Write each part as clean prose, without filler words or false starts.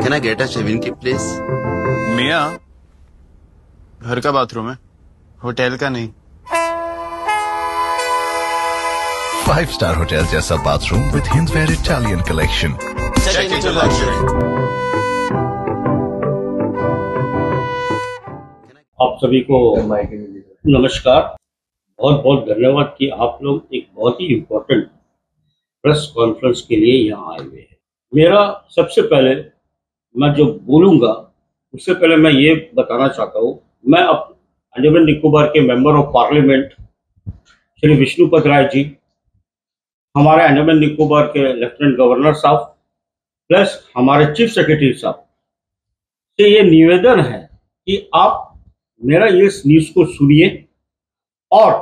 Can I get a shaving kit, please? मियाँ, घर का बाथरूम है, होटल का नहीं। 5-star होटल जैसा bathroom with Hindware Italian collection. Check into luxury. आप सभी को नमस्कार। बहुत बहुत धन्यवाद कि आप लोग एक बहुत ही इम्पोर्टेंट प्रेस कॉन्फ्रेंस के लिए यहाँ आए हुए हैं। मेरा सबसे पहले मैं जो बोलूँगा उससे पहले मैं ये बताना चाहता हूँ, मैं अब अंडमान निकोबार के member of parliament Shri Vishnupad Ray ji, हमारे अंडमान निकोबार के लेफ्टिनेंट गवर्नर साहब प्लस हमारे चीफ सेक्रेटरी साहब से ये निवेदन है कि आप मेरा ये न्यूज़ को सुनिए और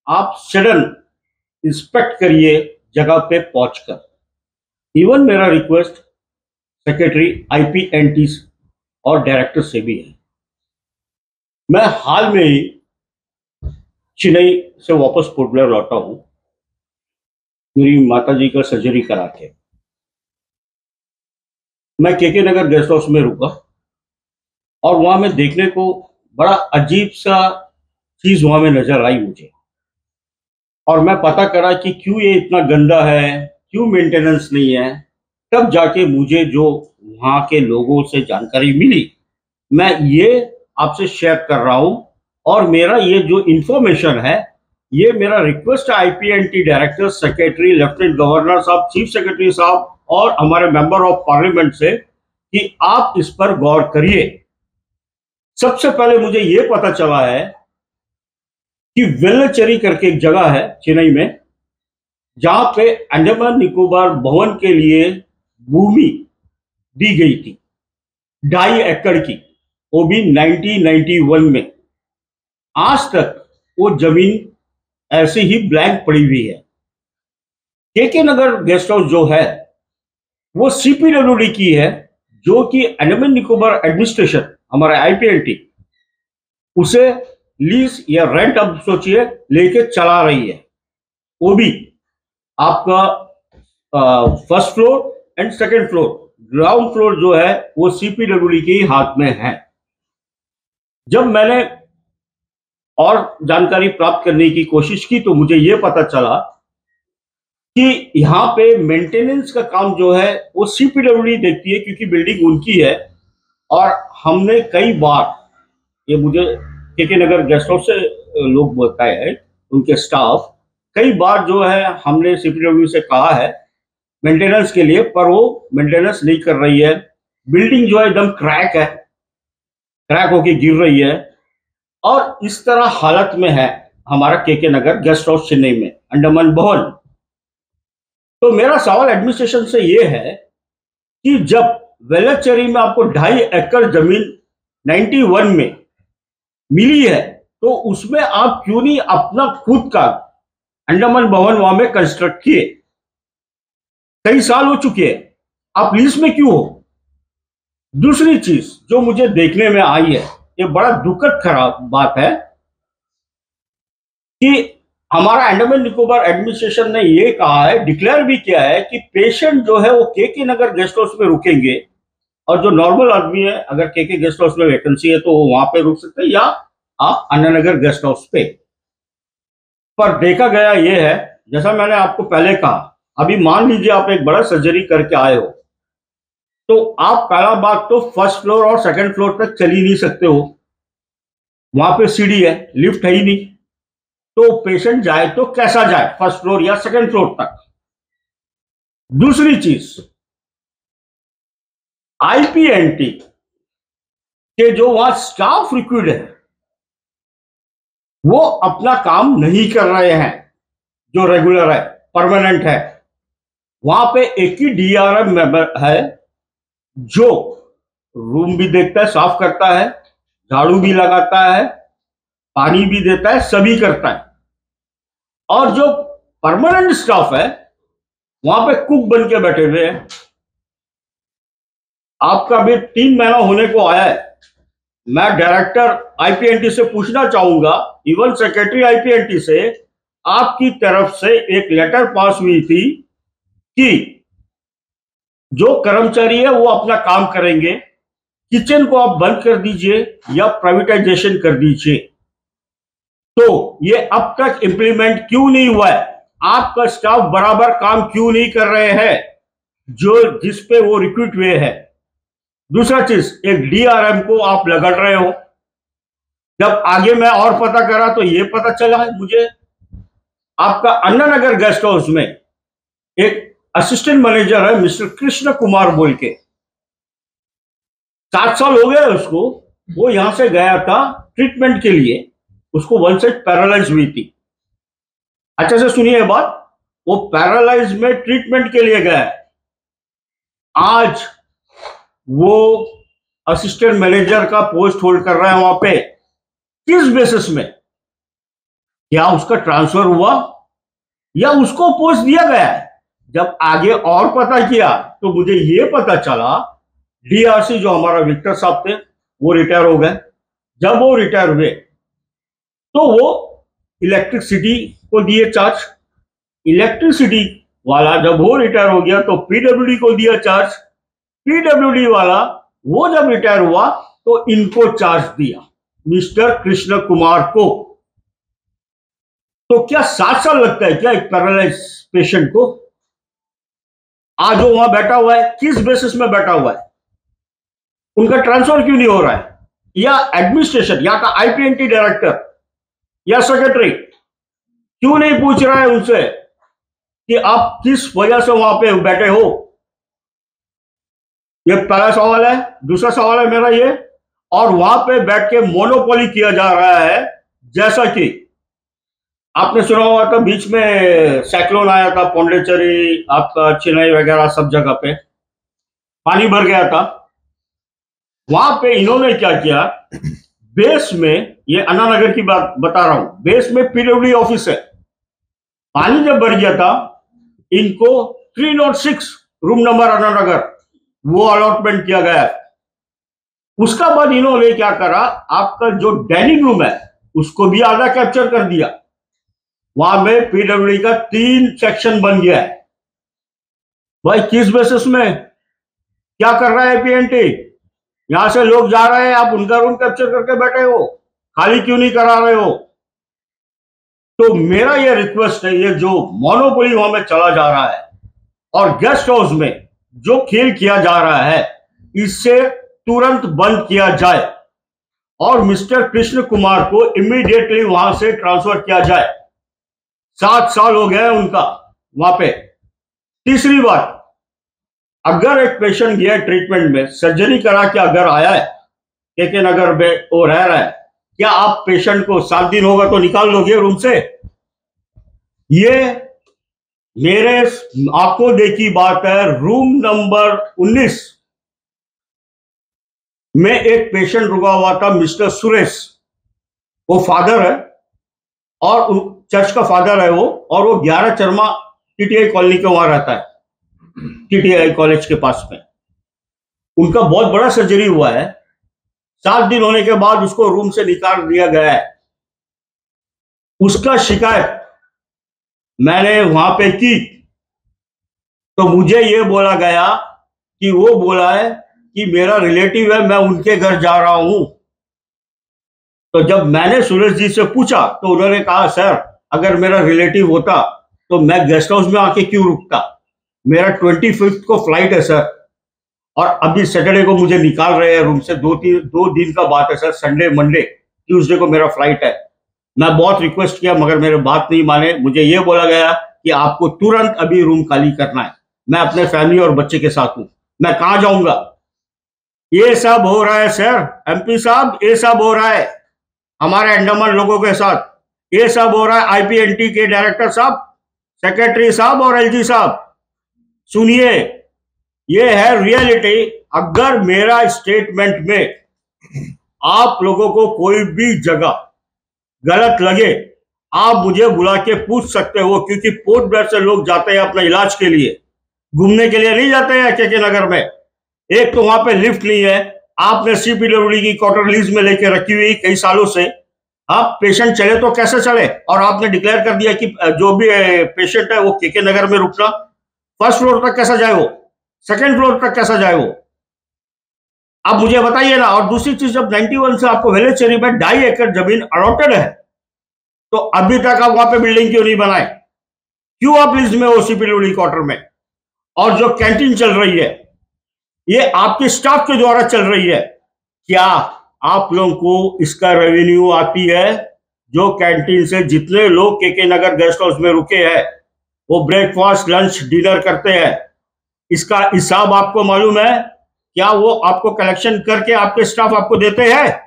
आप सडन इंस्पेक्ट करिए जगह पे पहुंचकर। इवन मेरा रिक्वेस्ट सेक्रेटरी आईपीएनटी और डायरेक्टर से भी है। मैं हाल में ही चेन्नई से वापस पोर्ट ब्लेयर लौटा हूं, मेरी माताजी का सर्जरी करा के। मैं केके नगर गेस्ट हाउस में रुका और वहां में देखने को बड़ा अजीब सा चीज वहां में नजर आई मुझे, और मैं पता करा कि क्यों ये इतना गंदा है, क्यों मेंटेनेंस नहीं है। तब जाके मुझे जो वहां के लोगों से जानकारी मिली, मैं ये आपसे शेयर कर रहा हूं। और मेरा ये जो इंफॉर्मेशन है, ये मेरा रिक्वेस्ट है आईपीएनटी डायरेक्टर, सेक्रेटरी, लेफ्टिनेंट गवर्नर साहब, चीफ सेक्रेटरी साहब और हमारे मेंबर ऑफ पार्लियामेंट से कि आप इस पर गौर करिए। सबसे पहले मुझे ये पता चला है कि वेल्लचेरी करके एक जगह है चेन्नई में, जहां पे अंडमान निकोबार भवन के लिए भूमि दी गई थी 2.5 एकड़ की, वो भी 1991 में। आज तक वो जमीन ऐसे ही ब्लैंक पड़ी हुई है। केके नगर गेस्ट हाउस जो है वो सीपीडब्ल्यूडी की है, जो कि अंडमान निकोबार एडमिनिस्ट्रेशन, हमारे आईपीएनटी, उसे लीज या रेंट अब सोचिए लेके चला रही है। वो भी आपका first floor and second floor, ground floor जो है वो सीपीडब्ल्यूडी के हाथ में है। जब मैंने और जानकारी प्राप्त करने की कोशिश की तो मुझे यह पता चला कि यहाँ पे मेंटेनेंस का काम जो है वो सीपीडब्ल्यूडी देखती है, क्योंकि बिल्डिंग उनकी है। और हमने कई बार, ये मुझे केके नगर गेस्ट हाउस से लोग बताए हैं, उनके स्टाफ, कई बार जो है हमने सीपीडब्ल्यूडी से कहा है मेंटेनेंस के लिए, पर वो मेंटेनेंस नहीं कर रही है। बिल्डिंग जो है एकदम क्रैक है, क्रैक होके गिर रही है, और इस तरह हालत में है हमारा केके नगर गेस्ट हाउस चेन्नई में, अंडमान भवन। तो मेरा सवाल एडमिनिस्ट्रेशन से ये है कि जब वेल्लचेरी में आपको 2.5 एकड़ जमीन 91 में मिली है, तो उसमें आप क्यों नहीं अपना खुद का अंडमान भवन वहां में कंस्ट्रक्ट किए? कई साल हो चुके हैं, आप लीज में क्यों हो? दूसरी चीज जो मुझे देखने में आई है, ये बड़ा दुखद खराब बात है कि हमारा अंडमान निकोबार एडमिनिस्ट्रेशन ने ये कहा है, डिक्लेयर भी किया है कि पेशेंट जो है वो केके नगर गेस्ट हाउस में रुकेंगे, और जो नॉर्मल आदमी है अगर केके गेस्ट हाउस में वैकेंसी है तो वो वहां पे रुक सकते हैं, या आप अन्ना नगर गेस्ट हाउस पे। पर देखा गया ये है, जैसा मैंने आपको पहले कहा, अभी मान लीजिए आप एक बड़ा सर्जरी करके आए हो, तो आप पहला बात तो फर्स्ट फ्लोर और सेकंड फ्लोर तक चल ही नहीं सकते हो, वहां पे सीढ़ी है, लिफ्ट है ही नहीं। तो पेशेंट जाए तो कैसा जाए फर्स्ट फ्लोर या सेकंड फ्लोर तक? दूसरी चीज, आईपीएनटी के जो वहां स्टाफ रिक्रूट है वो अपना काम नहीं कर रहे हैं, जो रेगुलर है, परमानेंट है। वहां पे एक ही डीआरएम मेंबर है जो रूम भी देखता है, साफ करता है, झाड़ू भी लगाता है, पानी भी देता है, सभी करता है। और जो परमानेंट स्टाफ है वहां पे कुक बन के बैठे हुए हैं। आपका भी 3 महीना होने को आया है। मैं डायरेक्टर आईपीएनटी से पूछना चाहूंगा, इवन सेक्रेटरी आईपीएनटी से, आपकी तरफ से एक लेटर पास हुई थी कि जो कर्मचारी है वो अपना काम करेंगे, किचन को आप बंद कर दीजिए या प्राइवेटाइजेशन कर दीजिए। तो ये अब तक इंप्लीमेंट क्यों नहीं हुआ है? आपका स्टाफ बराबर काम क्यों नहीं कर रहे हैं जो जिस पे वो रिक्रूट हुए हैं? दूसरा चीज, एक डीआरएम को आप लगड़ रहे हो। जब आगे मैं और पता करा तो ये पता चला है मुझे, आपका अन्ना नगर गेस्ट हाउस में एक असिस्टेंट मैनेजर है मिस्टर कृष्ण कुमार बोल के, 7 साल हो गए उसको। वो यहां से गया था ट्रीटमेंट के लिए, उसको वन साइड पैरालाइज हुई थी। अच्छा से सुनिए बात, वो पैरालाइज में ट्रीटमेंट के लिए गया है। आज वो असिस्टेंट मैनेजर का पोस्ट होल्ड कर रहा है वहां पे। किस बेसिस में? क्या उसका ट्रांसफर हुआ या उसको पोस्ट दिया गया है? जब आगे और पता किया तो मुझे ये पता चला डीआरसी जो हमारा विक्टर साहब थे वो रिटायर हो गए। जब वो रिटायर हुए तो वो इलेक्ट्रिसिटी को दिए चार्ज। इलेक्ट्रिसिटी वाला जब वो रिटायर हो गया तो पीडब्ल्यूडी को दिया चार्ज। पीडब्ल्यूडी वाला वो जब रिटायर हुआ तो इनको चार्ज दिया, मिस्टर कृष्ण कुमार को। तो क्या 7 साल लगता है क्या एक पैरालाइज पेशेंट को? आज वो वहां बैठा हुआ है, किस बेसिस में बैठा हुआ है? उनका ट्रांसफर क्यों नहीं हो रहा है? या एडमिनिस्ट्रेशन या का आईपीएनटी डायरेक्टर या सेक्रेटरी क्यों नहीं पूछ रहा है उनसे कि आप किस वजह से वहां पे बैठे हो? ये पहला सवाल है। दूसरा सवाल है मेरा ये, और वहां पे बैठ के मोनोपोली किया जा रहा है। जैसा कि आपने सुना हुआ था बीच में साइक्लोन आया था, पौंडीचेरी आपका चेन्नई वगैरह सब जगह पे पानी भर गया था। वहां पे इन्होंने क्या किया, बेस में, ये अन्ना नगर की बात बता रहा हूं, बेस में पीडब्ल्यूडी ऑफिस है। पानी जब भर गया था इनको 306 रूम नंबर अन्ना नगर वो अलॉटमेंट किया गया है। उसका बाद इन्होंने क्या करा, आपका जो डाइनिंग रूम है उसको भी आधा कैप्चर कर दिया। वहां में पीडब्ल्यूडी का 3 सेक्शन बन गया है। भाई किस बेसिस में क्या कर रहा है पीएनटी? यहां से लोग जा रहे हैं, आप उनका रूम कैप्चर करके बैठे हो, खाली क्यों नहीं करा रहे हो? तो मेरा ये रिक्वेस्ट है, ये जो मोनोपोली वहां में चला जा रहा है और गेस्ट हाउस में जो खेल किया जा रहा है, इससे तुरंत बंद किया जाए और मिस्टर कृष्ण कुमार को इमीडिएटली वहां से ट्रांसफर किया जाए। 7 साल हो गए उनका वहां पे। तीसरी बात, अगर एक पेशेंट गया ट्रीटमेंट में, सर्जरी करा के अगर आया है केके नगर में, वो रह रहा है, क्या आप पेशेंट को 7 दिन होगा तो निकाल लोगे रूम से? ये मेरे आंखों देखी बात है। रूम नंबर 19 में एक पेशेंट रुका हुआ था, मिस्टर सुरेश। वो फादर है और चर्च का फादर है वो, और वो 11 चरमा टीटीआई कॉलोनी के वहां रहता है, टीटीआई कॉलेज के पास में। उनका बहुत बड़ा सर्जरी हुआ है। 7 दिन होने के बाद उसको रूम से निकाल दिया गया है। उसका शिकायत मैंने वहां पे की तो मुझे ये बोला गया कि वो बोला है कि मेरा रिलेटिव है, मैं उनके घर जा रहा हूं। तो जब मैंने सुरेश जी से पूछा तो उन्होंने कहा, सर अगर मेरा रिलेटिव होता तो मैं गेस्ट हाउस में आके क्यों रुकता? मेरा 25 को फ्लाइट है सर, और अभी सैटरडे को मुझे निकाल रहे हैं रूम से। 2 दिन का बात है सर, संडे मंडे ट्यूसडे को मेरा फ्लाइट है। मैं बहुत रिक्वेस्ट किया मगर मेरे बात नहीं माने। मुझे ये बोला गया कि आपको तुरंत अभी रूम खाली करना है। मैं अपने फैमिली और बच्चे के साथ हूं, मैं कहां जाऊंगा? ये सब हो रहा है सर, एमपी साहब, ये सब हो रहा है हमारे अंडमान लोगों के साथ। ये सब हो रहा है आईपीएनटी के डायरेक्टर साहब, सेक्रेटरी साहब और एलजी साहब। सुनिए, ये है रियलिटी। अगर मेरा स्टेटमेंट में आप लोगों को कोई भी जगह गलत लगे, आप मुझे बुला के पूछ सकते हो, क्योंकि पोर्ट ब्लेयर से लोग जाते हैं अपने इलाज के लिए, घूमने के लिए नहीं जाते हैं केके नगर में। एक तो वहां पे लिफ्ट नहीं है, आपने सीपीडब्ल्यूडी की क्वार्टर लीज में लेके रखी हुई कई सालों से। आप पेशेंट चले तो कैसे चले? और आपने डिक्लेयर कर दिया कि जो भी पेशेंट है वो केके नगर में रुकना। फर्स्ट फ्लोर तक कैसा जाए वो? सेकंड फ्लोर तक कैसा जाए वो? आप मुझे बताइए ना। और दूसरी चीज, जब 91 से आपको वेलेचेरी में 2.5 एकड़ जमीन अलॉटेड है, तो अभी तक आप वहां पे बिल्डिंग क्यों नहीं बनाए? क्यों आप लीज में हो सीपीडब्ल्यूडी क्वार्टर में? और जो कैंटीन चल रही है, ये आपके स्टाफ के द्वारा चल रही है। क्या आप लोगों को इसका रेवेन्यू आती है? जो कैंटीन से जितने लोग के नगर गेस्ट हाउस में रुके हैं, वो ब्रेकफास्ट, लंच, डिनर करते हैं, इसका हिसाब आपको मालूम है? क्या वो आपको कलेक्शन करके आपके स्टाफ आपको देते हैं?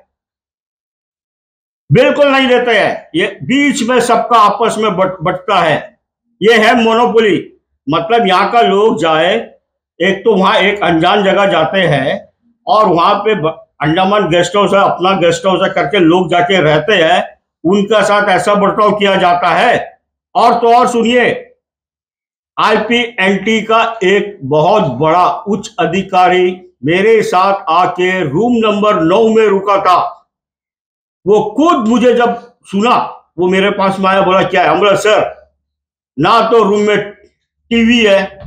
बिल्कुल नहीं देते हैं। ये बीच में सबका आपस में बटता है। ये है मोनोपोली। मतलब यहां का लोग जाए, एक तो वहां एक अनजान जगह जाते हैं और वहां पे अंडमान गेस्ट हाउस है, अपना गेस्ट हाउस है करके लोग जाके रहते हैं, उनका साथ ऐसा बर्ताव किया जाता है। और तो और सुनिए, आईपीएनटी का एक बहुत बड़ा उच्च अधिकारी मेरे साथ आके रूम नंबर 9 में रुका था। वो खुद मुझे जब सुना, वो मेरे पास में आया, बोला क्या है? हम बोला सर, ना तो रूम में टीवी है,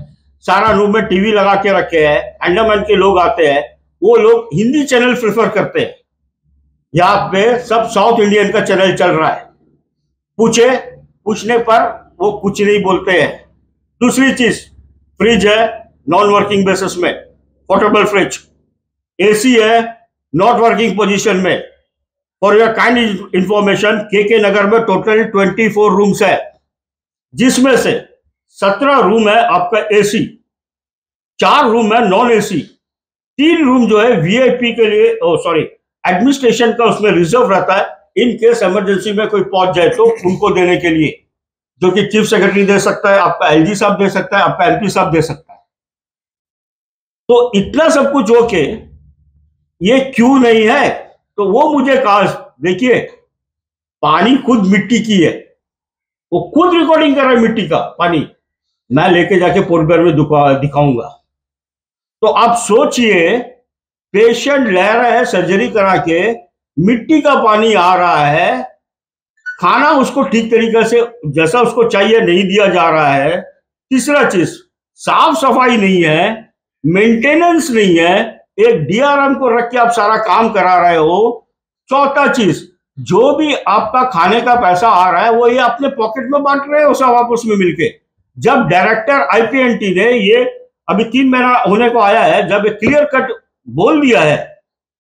सारा रूम में टीवी लगा के रखे हैं, अंडमान के लोग आते हैं, वो लोग हिंदी चैनल प्रेफर करते हैं, यहाँ पे सब साउथ इंडियन का चैनल चल रहा है। पूछने पर वो कुछ नहीं बोलते हैं। दूसरी चीज, फ्रिज है नॉन वर्किंग बेसिस में, पोर्टेबल फ्रिज, एसी है नॉट वर्किंग पोजीशन में। फॉर योर काइंड इंफॉर्मेशन, के नगर में टोटल 24 रूम्स है, जिसमें से 17 रूम है आपका एसी, 4 रूम है नॉन एसी, 3 रूम जो है वीआईपी के लिए, एडमिनिस्ट्रेशन का उसमें रिजर्व रहता है, इन केस इमरजेंसी में कोई पहुंच जाए तो उनको देने के लिए, जो कि चीफ सेक्रेटरी दे सकता है, आपका एलजी साहब दे सकता है, आपका एमपी साहब दे सकता है। तो इतना सब कुछ होके ये क्यों नहीं है? तो वो मुझे कहा, देखिए पानी खुद मिट्टी की है, वो खुद रिकॉर्डिंग कर रहा है मिट्टी का पानी, मैं लेके जाके पोर्ट ब्लेयर में दिखाऊंगा। तो आप सोचिए, पेशेंट ले रहा है सर्जरी करा के, मिट्टी का पानी आ रहा है, खाना उसको ठीक तरीके से जैसा उसको चाहिए नहीं दिया जा रहा है। तीसरा चीज, साफ सफाई नहीं है, मेंटेनेंस नहीं है, एक डीआरएम को रख के आप सारा काम करा रहे हो। चौथा चीज, जो भी आपका खाने का पैसा आ रहा है वो ये अपने पॉकेट में बांट रहे हो सब आपस में मिलके। जब डायरेक्टर आईपीएनटी ने ये अभी 3 महीना होने को आया है, जब एक क्लियर कट बोल दिया है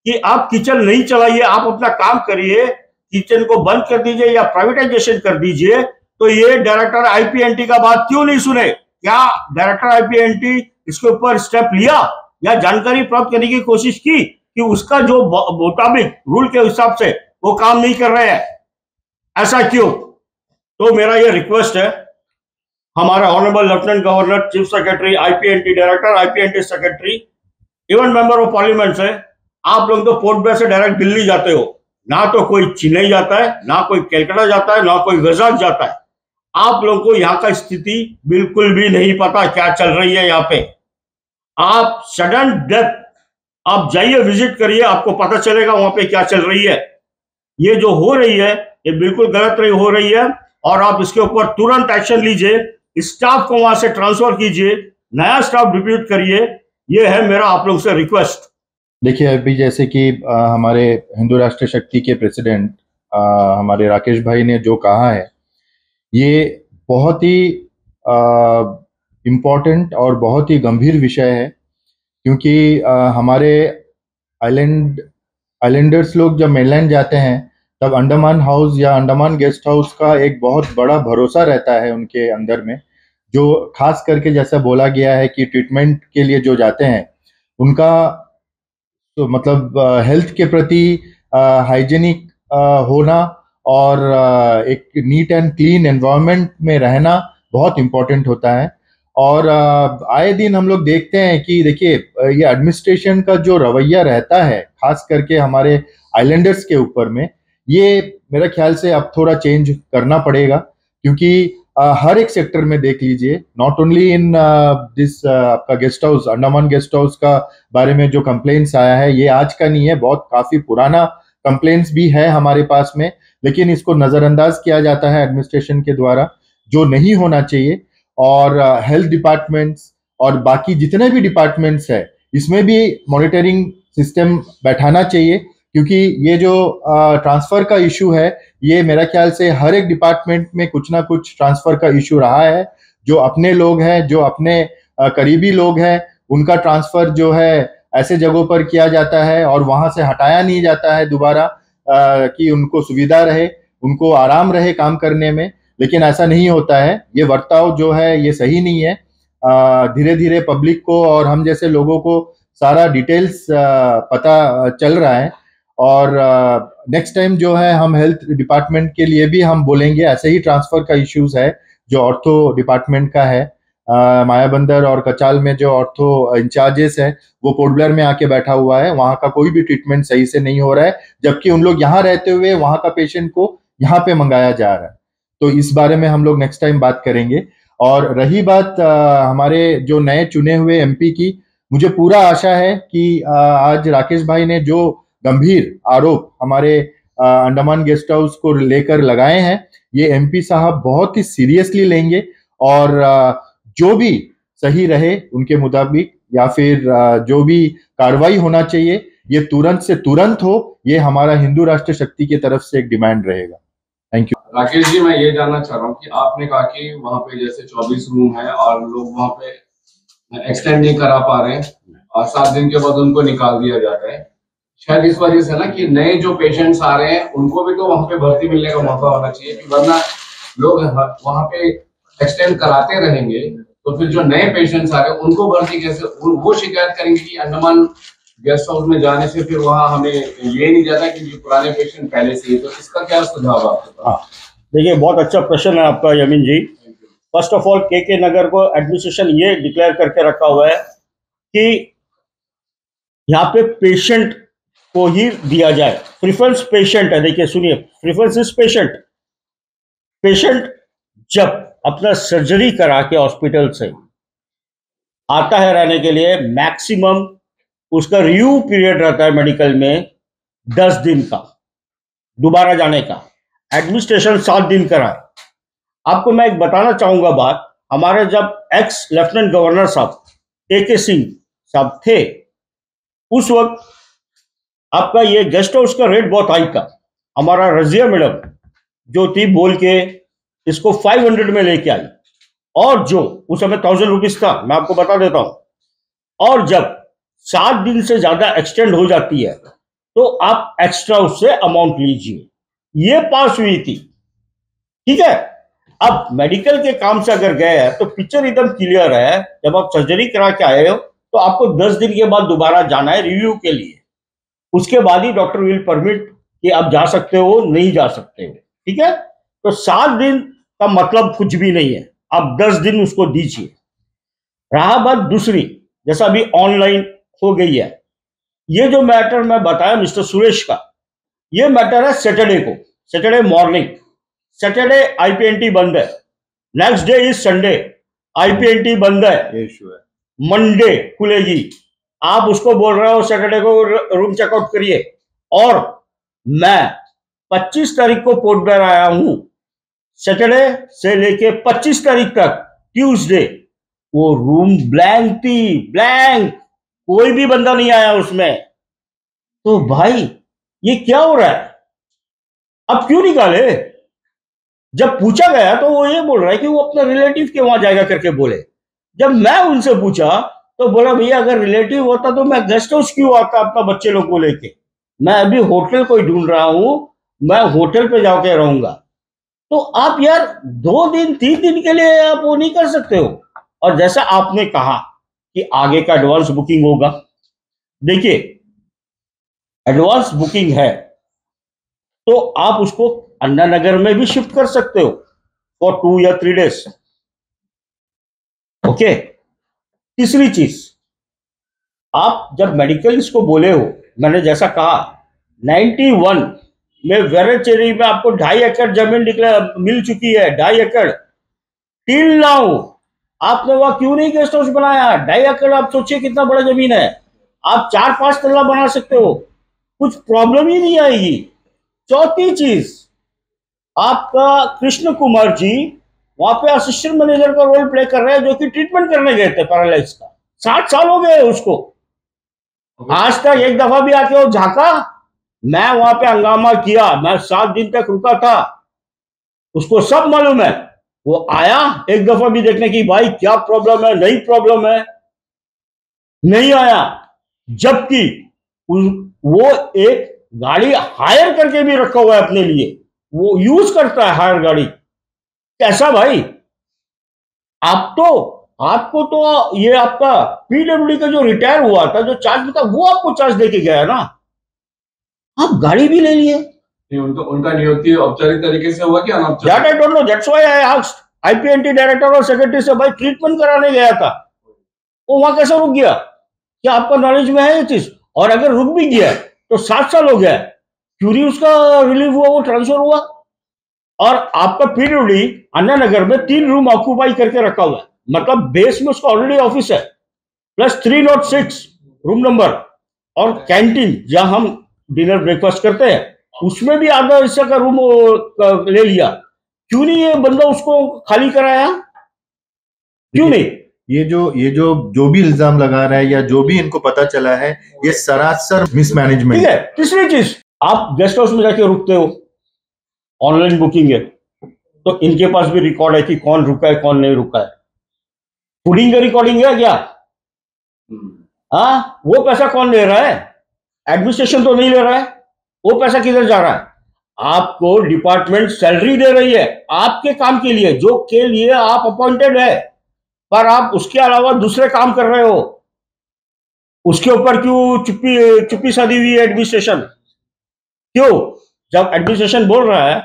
कि आप किचन नहीं चलाइए, आप अपना काम करिए, किचन को बंद कर दीजिए या प्राइवेटाइजेशन कर दीजिए, तो ये डायरेक्टर आईपीएनटी का बात क्यों नहीं सुने? क्या डायरेक्टर आईपीएनटी इसके ऊपर स्टेप लिया या जानकारी प्राप्त करने की कोशिश की कि उसका जो मुताबिक रूल के हिसाब से वो काम नहीं कर रहे हैं? ऐसा क्यों? तो मेरा ये रिक्वेस्ट है, हमारा honourable lieutenant governor, chief secretary, IPNT director, IPNT secretary, even member of parliament से, आप लोग तो पोर्ट ब्लेयर से डायरेक्ट दिल्ली जाते हो, ना तो कोई चेन्नई जाता है, ना कोई कलकत्ता जाता है, ना कोई गुजरात जाता है। आप लोगों को यहाँ का स्थिति बिल्कुल भी नहीं पता क्या चल रही है यहाँ पे। आप सडन डेथ, आप जाइए, विजिट करिए, आपको पता चलेगा वहां पे क्या चल रही है। ये जो हो रही है ये बिल्कुल गलत हो रही है, और आप इसके ऊपर तुरंत एक्शन लीजिए, स्टाफ को वहां से ट्रांसफर कीजिए, नया स्टाफ डिप्यूट करिए। ये है मेरा आप लोग से रिक्वेस्ट। देखिए, अभी जैसे कि हमारे हिंदू राष्ट्र शक्ति के प्रेसिडेंट हमारे राकेश भाई ने जो कहा है, ये बहुत ही इम्पोर्टेंट और बहुत ही गंभीर विषय है, क्योंकि हमारे आइलैंडर्स लोग जब मेनलैंड जाते हैं तब अंडमान हाउस या अंडमान गेस्ट हाउस का एक बहुत बड़ा भरोसा रहता है उनके अंदर में, जो खास करके जैसा बोला गया है कि ट्रीटमेंट के लिए जो जाते हैं उनका तो मतलब हेल्थ के प्रति हाइजीनिक होना और एक नीट एंड क्लीन एनवायरनमेंट में रहना बहुत इम्पोर्टेंट होता है। और आए दिन हम लोग देखते हैं कि देखिए, ये एडमिनिस्ट्रेशन का जो रवैया रहता है खास करके हमारे आइलैंडर्स के ऊपर में, ये मेरे ख्याल से अब थोड़ा चेंज करना पड़ेगा, क्योंकि हर एक सेक्टर में देख लीजिए, नॉट ओनली इन दिस आपका guest house, Andaman guest house का बारे में जो कंप्लेंट्स आया है, ये आज का नहीं है, बहुत काफी पुराना कंप्लेंट्स भी है हमारे पास में, लेकिन इसको नजरअंदाज किया जाता है एडमिनिस्ट्रेशन के द्वारा, जो नहीं होना चाहिए। और हेल्थ डिपार्टमेंट्स और बाकी जितने भी डिपार्टमेंट्स है इसमें भी मॉनिटरिंग सिस्टम बैठाना चाहिए, क्योंकि ये जो ट्रांसफर का इशू है ये मेरा ख्याल से हर एक डिपार्टमेंट में कुछ ना कुछ ट्रांसफर का इशू रहा है। जो अपने लोग हैं, जो अपने करीबी लोग हैं, उनका ट्रांसफर जो है ऐसे जगहों पर किया जाता है और वहां से हटाया नहीं जाता है दोबारा, कि उनको सुविधा रहे, उनको आराम रहे काम करने में। लेकिन ऐसा नहीं होता है, ये बर्ताव जो है ये सही नहीं है। धीरे धीरे पब्लिक को और हम जैसे लोगों को सारा डिटेल्स पता चल रहा है, और नेक्स्ट टाइम जो है हम हेल्थ डिपार्टमेंट के लिए भी हम बोलेंगे। ऐसे ही ट्रांसफर का इश्यूज है जो ऑर्थो डिपार्टमेंट का है, मायाबंदर और कचाल में जो ऑर्थो इंचार्जेस है वो पोर्ट ब्लेयर में आके बैठा हुआ है, वहां का कोई भी ट्रीटमेंट सही से नहीं हो रहा है, जबकि उन लोग यहाँ रहते हुए वहां का पेशेंट को यहाँ पे मंगाया जा रहा है। तो इस बारे में हम लोग नेक्स्ट टाइम बात करेंगे। और रही बात हमारे जो नए चुने हुए एमपी की, मुझे पूरा आशा है कि आज राकेश भाई ने जो गंभीर आरोप हमारे अंडमान गेस्ट हाउस को लेकर लगाए हैं, ये एमपी साहब बहुत ही सीरियसली लेंगे और जो भी सही रहे उनके मुताबिक या फिर जो भी कार्रवाई होना चाहिए ये तुरंत से तुरंत हो, ये हमारा हिंदू राष्ट्र शक्ति की तरफ से एक डिमांड रहेगा। Thank you. राकेश जी, मैं ये जानना चाह रहा हूँ कि आपने कहा कि वहाँ पे जैसे 24 रूम है और लोग वहाँ पे एक्सटेंड नहीं करा पा रहे हैं और 7 दिन के बाद उनको निकाल दिया जाता है, शायद इस वजह से ना कि नए जो पेशेंट्स आ रहे हैं उनको भी तो वहाँ पे भर्ती मिलने का मौका होना चाहिए, कि वरना लोग वहाँ पे एक्सटेंड कराते रहेंगे तो फिर जो नए पेशेंट्स आ रहे हैं उनको भर्ती कैसे, वो शिकायत करेंगे कि अंडमान गेस्ट हाउस में जाने से फिर वहाँ हमें ये नहीं जाता कि जो पुराने पेशेंट पहले से ही, तो इसका क्या सुझाव आपका? हाँ, देखिए बहुत अच्छा प्रश्न है आपका यमीन जी। फर्स्ट ऑफ ऑल के नगर को एडमिनिस्ट्रेशन ये डिक्लेयर करके रखा हुआ है कि यहाँ पे पेशेंट को ही दिया जाए, प्रेफरेंस पेशेंट है। देखिए सुनिए, प्रेफरेंस इज पेशेंट। पेशेंट जब अपना सर्जरी करा के हॉस्पिटल से आता है रहने के लिए, मैक्सिमम उसका रिव्यू पीरियड रहता है मेडिकल में 10 दिन का, दोबारा जाने का। एडमिनिस्ट्रेशन 7 दिन का है। आपको मैं एक बताना चाहूंगा बात, हमारे जब एक्स लेफ्टिनेंट गवर्नर साहब AK सिंह साहब थे, उस वक्त आपका ये गेस्ट हाउस का रेट बहुत हाई था। हमारा रजिया मैडम जो थी बोल के इसको 500 में लेके आई, और जो उस समय 1000 रुपीज था, मैं आपको बता देता हूं। और जब 7 दिन से ज्यादा एक्सटेंड हो जाती है तो आप एक्स्ट्रा उससे अमाउंट लीजिए, ये पास हुई थी। ठीक है, अब मेडिकल के काम से अगर गए हैं तो पिक्चर एकदम क्लियर है। जब आप सर्जरी करा के आए हो तो आपको 10 दिन के बाद दोबारा जाना है रिव्यू के लिए, उसके बाद ही डॉक्टर विल परमिट कि आप जा सकते हो, नहीं जा सकते हो। ठीक है, तो 7 दिन का मतलब कुछ भी नहीं है, आप 10 दिन उसको दीजिए। रहा बात दूसरी, जैसा अभी ऑनलाइन हो गई है, ये जो मैटर मैं बताया मिस्टर सुरेश का, ये मैटर है सैटरडे को, सैटरडे मॉर्निंग। सैटरडे IPNT बंद है, next day is Sunday, IPNT बंद है, मंडे खुलेगी। आप उसको बोल रहे हो सैटरडे को रूम चेकआउट करिए, और मैं 25 तारीख को पोर्ट ब्लेयर आया हूं, सैटरडे से लेके 25 तारीख तक ट्यूसडे वो रूम ब्लैंक थी, ब्लैंक, कोई भी बंदा नहीं आया उसमें। तो भाई ये क्या हो रहा है, अब क्यों निकाले? जब पूछा गया तो वो ये बोल रहा है कि वो अपना रिलेटिव के वहां जाएगा करके बोले। जब मैं उनसे पूछा तो बोला भैया अगर रिलेटिव होता तो मैं गेस्ट हाउस क्यों आता अपना बच्चे लोग को लेके, मैं अभी होटल को ही ढूंढ रहा हूं, मैं होटल पे जाके रहूंगा। तो आप यार 2 दिन 3 दिन के लिए आप वो नहीं कर सकते हो। और जैसा आपने कहा कि आगे का एडवांस बुकिंग होगा, देखिए एडवांस बुकिंग है तो आप उसको अन्ना नगर में भी शिफ्ट कर सकते हो फॉर 2 या 3 डेज। ओके, तीसरी चीज, आप जब मेडिकल इसको बोले हो, मैंने जैसा कहा 91 में वेरेचेरी में आपको 2.5 एकड़ जमीन मिल चुकी है, 2.5 एकड़। टिल नाउ आपने वहां क्यों नहीं गेस्ट हाउस बनाया? 2.5 एकड़ आप सोचिए कितना बड़ा जमीन है, आप 4-5 तल्ला बना सकते हो, कुछ प्रॉब्लम ही नहीं आएगी। चौथी चीज, आपका कृष्ण कुमार जी वहां पे असिस्टेंट मैनेजर का रोल प्ले कर रहे हैं, जो कि ट्रीटमेंट करने गए थे पैरालाइज का। 60 साल हो गए उसको, आज तक एक दफा भी आके वो झांका? मैं वहां पे हंगामा किया, मैं 7 दिन तक रुका था, उसको सब मालूम है। वो आया एक दफा भी देखने की, भाई क्या प्रॉब्लम है, नई प्रॉब्लम है, नहीं आया। जबकि वो एक गाड़ी हायर करके भी रखा हुआ है अपने लिए, वो यूज करता है हायर गाड़ी। कैसा भाई? आपको तो ये आपका पीडब्ल्यूडी का जो रिटायर हुआ था, जो चार्ज था, वो आपको चार्ज देके गया है ना, आप गाड़ी भी ले लिए। उनका नियुक्ति औपचारिक तरीके से हुआ कि अनौपचारिक? That I don't know, that's why I asked. IPNT director और सेक्रेटरी से भाई ट्रीटमेंट कराने गया था, वो वहां कैसे रुक गया? क्या आपका नॉलेज में है ये चीज? और अगर रुक भी गया तो 7 साल हो गया, क्यों नहीं उसका रिलीव हुआ, वो ट्रांसफर हुआ? और आपका पीडब्ल्यूडी अन्ना नगर में 3 रूम ऑक्यूपाई करके रखा हुआ है, मतलब बेस में उसका ऑलरेडी ऑफिस है, प्लस 306 रूम नंबर, और कैंटीन जहां हम डिनर ब्रेकफास्ट करते हैं, उसमें भी आधा हिस्सा का रूम ले लिया। क्यों नहीं ये बंदा उसको खाली कराया? क्यों नहीं? ये जो भी इल्जाम लगा रहा है या जो भी इनको पता चला है, ये सरासर मिसमैनेजमेंट ठीक है। तीसरी चीज, आप गेस्ट हाउस में जाके रुकते हो, ऑनलाइन बुकिंग है, तो इनके पास भी रिकॉर्ड है कि कौन रुका है कौन नहीं रुका है। फूडिंग का रिकॉर्डिंग है क्या? हाँ, वो पैसा कौन ले रहा है? एडमिनिस्ट्रेशन तो नहीं ले रहा है, वो पैसा किधर जा रहा है? आपको डिपार्टमेंट सैलरी दे रही है आपके काम के लिए, जो के लिए आप अपॉइंटेड है, पर आप उसके अलावा दूसरे काम कर रहे हो। उसके ऊपर क्यों चुप्पी साधी हुई है एडमिनिस्ट्रेशन? क्यों? जब एडमिनिस्ट्रेशन बोल रहा है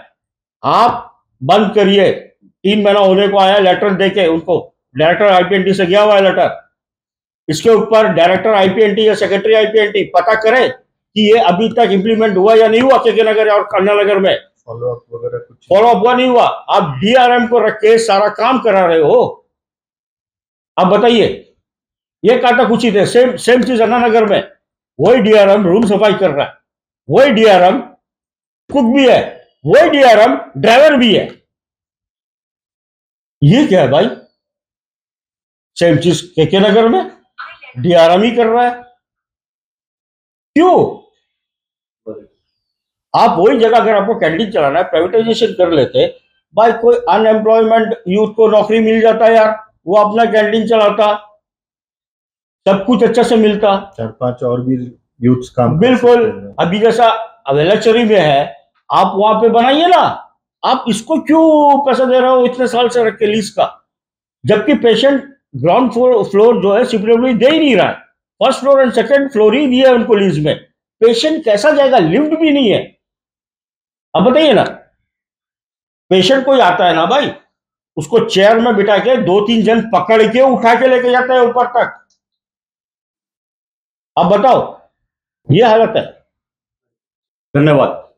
आप बंद करिए, 3 महीना होने को आया, लेटर देके उनको, डायरेक्टर आईपीएनटी से गया हुआ है लेटर, इसके ऊपर डायरेक्टर आईपीएनटी या सेक्रेटरी आईपीएनटी पता करे कि ये अभी तक इंप्लीमेंट हुआ या नहीं हुआ केके नगर और अन्ना नगर में। फॉलो अप वगैरह कुछ फॉलो अप हुआ नहीं हुआ? आप डीआरएम को रख के सारा काम करा रहे हो। अब बताइए, ये काटा कुछ थे, सेम चीज अन्ना नगर में, वही डीआरएम रूम सफाई कर रहा है, वही डीआरएम कुक भी है, वही डीआरएम ड्राइवर भी है। ये क्या है भाई? सेम चीज केके नगर में डीआरएम ही कर रहा है। क्यों? आप वही जगह, अगर आपको कैंटीन चलाना है, प्राइवेटाइजेशन कर लेते भाई, कोई अनएम्प्लॉयमेंट यूथ को नौकरी मिल जाता यार, वो अपना कैंटीन चलाता, सब कुछ अच्छा से मिलता। 4-5 और भी यूथ काम बिल्कुल। अभी जैसा वेलाचेरी में है, आप वहां पे बनाइए ना। आप इसको क्यों पैसा दे रहे हो इतने साल से रख के लीज का, जबकि पेशेंट ग्राउंड फ्लोर जो है सीपीडब्ल्यूडी दे ही नहीं रहा है, first floor and second floor ही दिया है उनको लीज में। पेशेंट कैसा जाएगा? लिफ्ट भी नहीं है। अब बताइए ना, पेशेंट कोई आता है ना भाई, उसको चेयर में बिठा के 2-3 जन पकड़ के उठा के लेके जाते हैं ऊपर तक। अब बताओ, ये हालत है। धन्यवाद।